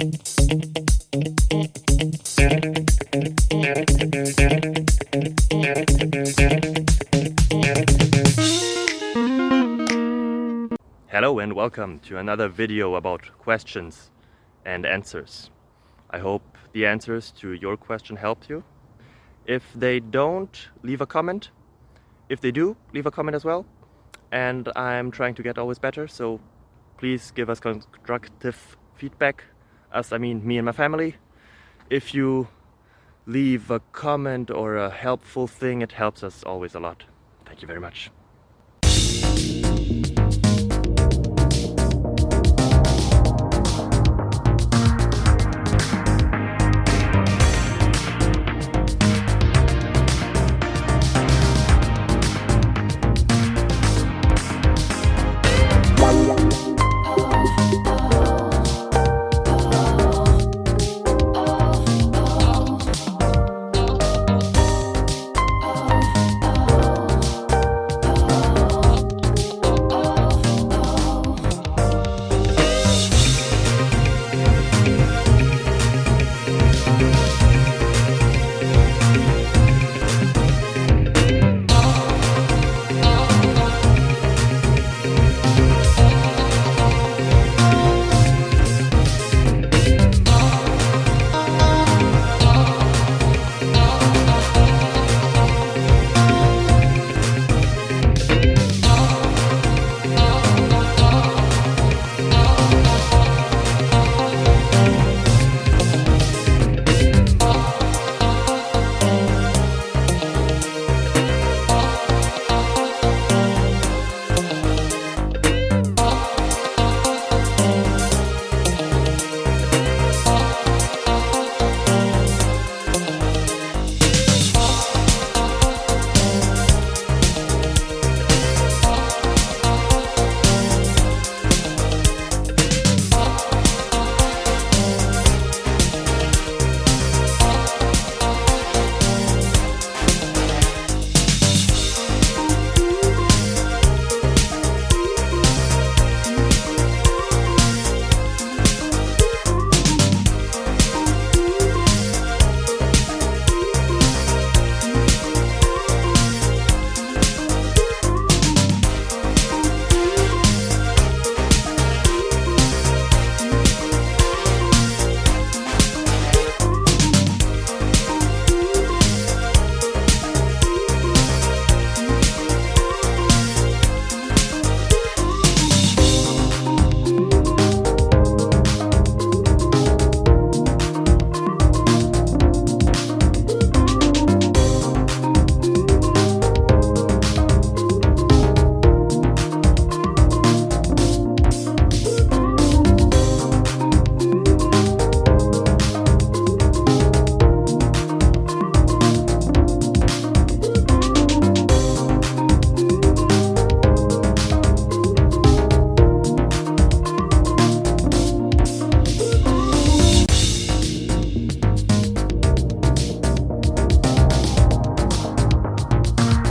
Hello and welcome to another video about questions and answers. I hope the answers to your question helped you. If they don't, leave a comment. If they do, leave a comment as well. And I'm trying to get always better, so please give us constructive feedback. Us, I mean me and my family. If you leave a comment or a helpful thing, it helps us always a lot. Thank you very much.